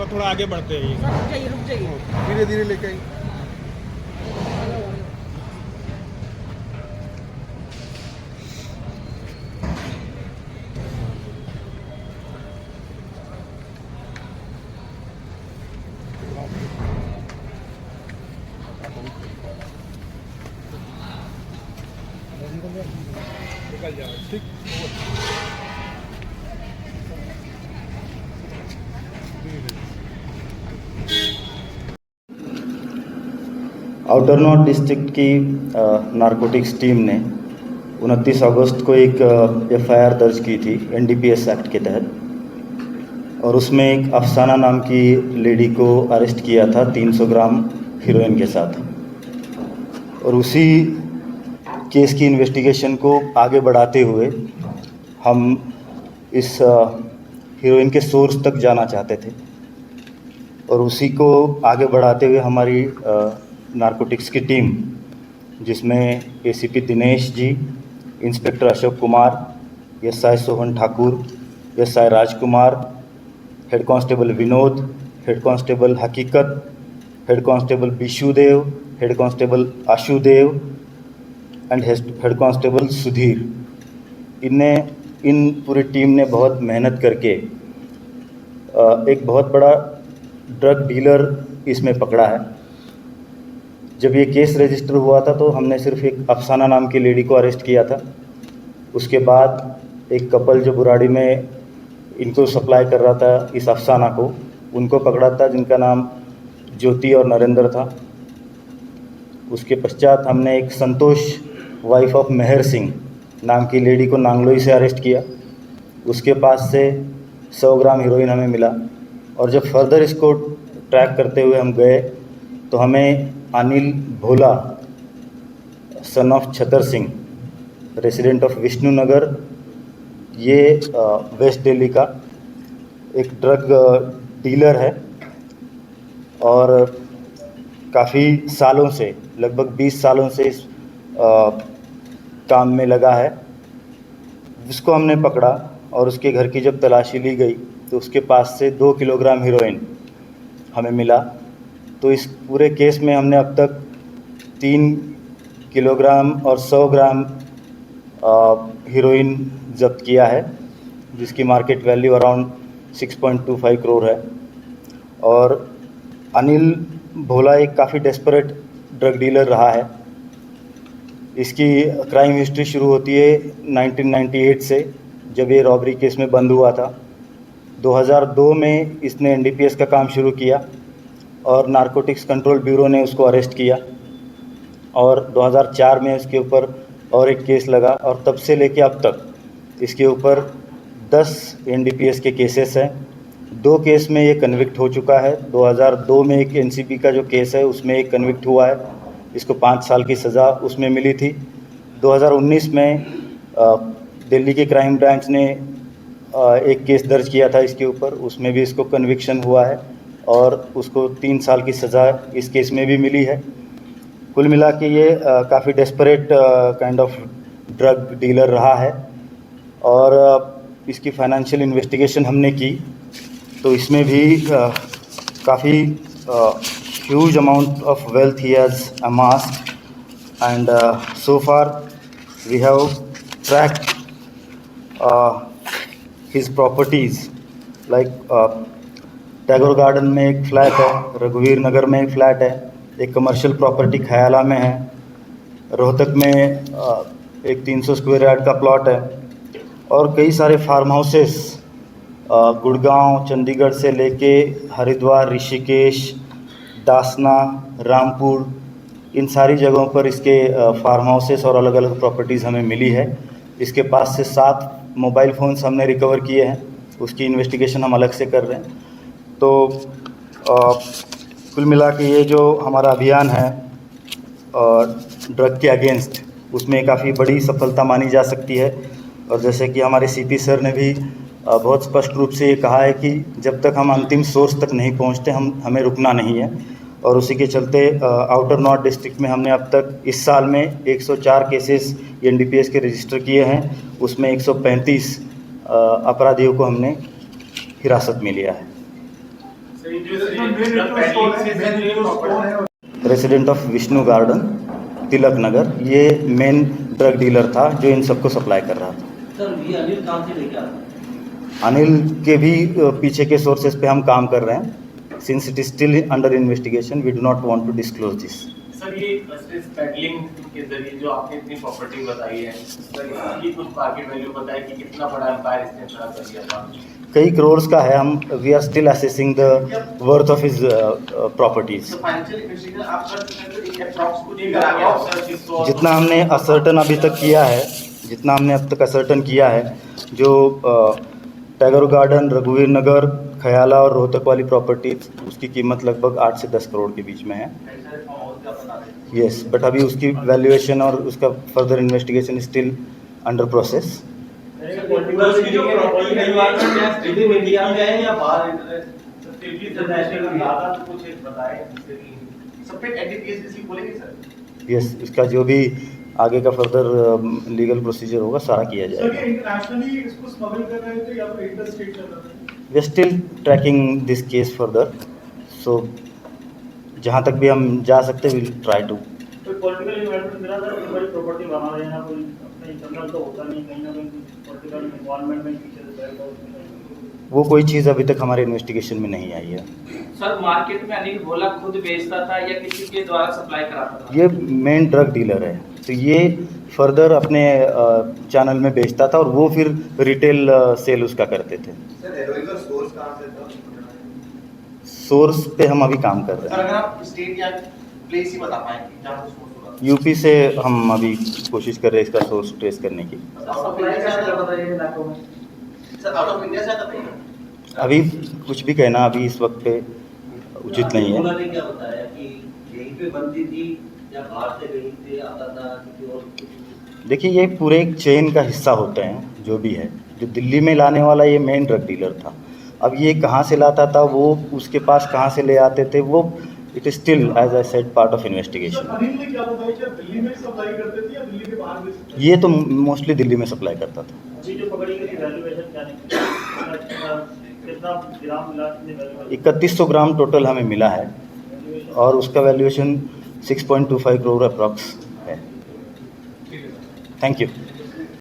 थोड़ा आगे बढ़ते हैं। रुक जाइए धीरे धीरे लेके आइए। निकल जाओ। ठीक। आउटर नॉर्थ डिस्ट्रिक्ट की नारकोटिक्स टीम ने 29 अगस्त को एक एफआईआर दर्ज की थी एनडीपीएस एक्ट के तहत, और उसमें एक अफसाना नाम की लेडी को अरेस्ट किया था 300 ग्राम हीरोइन के साथ। और उसी केस की इन्वेस्टिगेशन को आगे बढ़ाते हुए हम इस हीरोइन के सोर्स तक जाना चाहते थे, और उसी को आगे बढ़ाते हुए हमारी नारकोटिक्स की टीम, जिसमें ACP Dinesh ji, inspector Ashok Kumar, SI Sohan Thakur, SI Rajkumar, head constable Vinod, head constable Haqiqat, head constable Bishudev, head constable Ashudev and head constable Sudhir, इन पूरी टीम ने बहुत मेहनत करके एक बहुत बड़ा ड्रग डीलर इसमें पकड़ा है। जब ये केस रजिस्टर हुआ था तो हमने सिर्फ एक अफसाना नाम की लेडी को अरेस्ट किया था। उसके बाद एक कपल जो बुराड़ी में इनको सप्लाई कर रहा था इस अफसाना को, उनको पकड़ा था, जिनका नाम ज्योति और नरेंद्र था। उसके पश्चात हमने एक संतोष वाइफ ऑफ मेहर सिंह नाम की लेडी को नांगलोई से अरेस्ट किया। उसके पास से 100 ग्राम हीरोइन हमें मिला, और जब फर्दर इसको ट्रैक करते हुए हम गए तो हमें Anil Bhola son of Chhatar Singh, resident of Vishnunagar, ये वेस्ट दिल्ली का एक ड्रग डीलर है और काफ़ी सालों से, लगभग 20 सालों से इस काम में लगा है। जिसको हमने पकड़ा और उसके घर की जब तलाशी ली गई तो उसके पास से 2 किलोग्राम हीरोइन हमें मिला। तो इस पूरे केस में हमने अब तक 3 किलोग्राम और 100 ग्राम हीरोइन जब्त किया है, जिसकी मार्केट वैल्यू अराउंड 6.25 करोड़ है। और अनिल भोला एक काफ़ी डेस्परेट ड्रग डीलर रहा है। इसकी क्राइम हिस्ट्री शुरू होती है 1998 से, जब ये रॉबरी केस में बंद हुआ था। 2002 में इसने एनडीपीएस का काम शुरू किया और नारकोटिक्स कंट्रोल ब्यूरो ने उसको अरेस्ट किया, और 2004 में इसके ऊपर और एक केस लगा, और तब से लेके अब तक इसके ऊपर 10 एनडीपीएस के केसेस हैं। 2 केस में ये कन्विक्ट हो चुका है। 2002 में एक एनसीपी का जो केस है उसमें एक कन्विक्ट हुआ है, इसको 5 साल की सज़ा उसमें मिली थी। 2019 में दिल्ली के क्राइम ब्रांच ने एक केस दर्ज किया था इसके ऊपर, उसमें भी इसको कन्विक्शन हुआ है और उसको 3 साल की सज़ा इस केस में भी मिली है। कुल मिला के ये काफ़ी desperate kind of drug dealer रहा है। और इसकी फाइनेंशियल इन्वेस्टिगेशन हमने की तो इसमें भी काफ़ी huge amount of wealth he has amassed, and so far we have tracked his properties like Tagore garden में एक फ़्लैट है, रघुवीर नगर में एक फ़्लैट है, एक कमर्शियल प्रॉपर्टी खयाला में है, रोहतक में एक 300 स्क्वायर यार्ड का प्लॉट है, और कई सारे फार्म हाउसेस गुड़गांव, चंडीगढ़ से लेके हरिद्वार, ऋषिकेश, दासना, रामपुर, इन सारी जगहों पर इसके फार्म हाउसेस और अलग अलग प्रॉपर्टीज़ हमें मिली है। इसके पास से 7 मोबाइल फ़ोन्स हमने रिकवर किए हैं, उसकी इन्वेस्टिगेशन हम अलग से कर रहे हैं। तो कुल मिला के ये जो हमारा अभियान है ड्रग के अगेंस्ट, उसमें काफ़ी बड़ी सफलता मानी जा सकती है। और जैसे कि हमारे सीपी सर ने भी बहुत स्पष्ट रूप से ये कहा है कि जब तक हम अंतिम सोर्स तक नहीं पहुंचते हमें रुकना नहीं है। और उसी के चलते आउटर नॉर्थ डिस्ट्रिक्ट में हमने अब तक इस साल में 104 केसेस एनडीपीएस के रजिस्टर किए हैं, उसमें 135 अपराधियों को हमने हिरासत में लिया है। Resident of Vishnu garden, Tilak Nagar, ये मेन ड्रग डीलर था जो इन सबको सप्लाई कर रहा था। सर ये अनिल कहाँ से लेके आता? अनिल के भी पीछे के सोर्सेज पे हम काम कर रहे हैं। Since it is still under investigation, we do not want to disclose this. Sir ये पेडलिंग के जरिए जो आपने इतनी प्रॉपर्टी बताई है, सर इसकी कुछ मार्केट वैल्यू बताए कि कितना बड़ा एम्पायर इसने खड़ा कर दिया था? कई करोड़ का है। हम we are still assessing the worth of his properties. तो फाइनेंशियल इन्वेस्टिगेशन आप कर सकते हैं कि अप्रॉक्स कुछ ही करा गया हो सर, जिसको जितना हमने असर्टन अभी तक किया है, जितना हमने अब तक असर्टन किया है, जो टैगोर गार्डन, रघुवीर नगर, खयाला और रोहतक वाली प्रॉपर्टीज, उसकी कीमत लगभग 8 से 10 करोड़ के बीच में है। यस, बट अभी उसकी वैल्यूएशन और उसका further investigation still under process. उसकी जो प्रॉपर्टी है वो इंडिया में है या बाहर इंटरनेशनल ज्यादा कुछ बताए सब पे एडीपीएस की बोलेंगे सर? यस, इसका जो भी आगे का फर्दर लीगल प्रोसीजर होगा सारा किया सर जाएगा। ये इंटरनेशनली इसको स्मगल कर रहे थे या फिर इंटर स्टेट चल रहा था? We are still tracking this case further, so जहाँ तक भी हम जा सकते विल ट्राई टू। कोई पॉलिटिकल इन्वॉल्वमेंट मिला था कि बड़ी प्रॉपर्टी बना रहे हैं, कोई अपना इंटरनल तो होता नहीं, कहीं ना कहीं पॉलिटिकल इन्वॉल्वमेंट में पीछे से बैठ गया। वो कोई चीज़ अभी तक हमारे इन्वेस्टिगेशन में नहीं आई है। सर मार्केट में अनिल भोला खुद बेचता था या किसी के द्वारा सप्लाई कराता था? ये मेन ड्रग डीलर है, तो ये फर्दर अपने चैनल में बेचता था और वो फिर रिटेल सेल उसका करते थे। सर हेरोइन का सोर्स कहां से था? सोर्स पे हम अभी काम कर सर रहे अगर आप स्टेट या प्लेस ही बता पाएं कि जहां से सोर्स होगा। हैं। यूपी से हम अभी कोशिश कर रहे हैं इसका सोर्स ट्रेस करने की। सप्लाई करता था ये इलाकों में? सर आउट ऑफ इंडिया से आता था? अभी कुछ भी कहना अभी इस वक्त पे उचित नहीं है। भोला ने क्या बताया कि यहीं पे बनती थी या बाहर से कहीं से आता था किसी और? देखिए, ये पूरे एक चेन का हिस्सा होते हैं जो भी है। जो दिल्ली में लाने वाला ये मेन ड्रग डीलर था। अब ये कहाँ से लाता था, वो उसके पास कहाँ से ले आते थे, वो it is still as I said part of investigation. Anil ने क्या बताया कि दिल्ली में सप्लाई करते थे या दिल्ली के बाहर बेचते थे? ये तो मोस्टली दिल्ली में सप्लाई करता था। अभी जो पकड़ी गई वैल्यूएशन क्या निकली, कितना ग्राम मिला, कितनी वैल्यू? 3100 ग्राम टोटल हमें मिला है और उसका वैल्यूएशन 6.25 करोड़ अप्रॉक्स है। Thank you.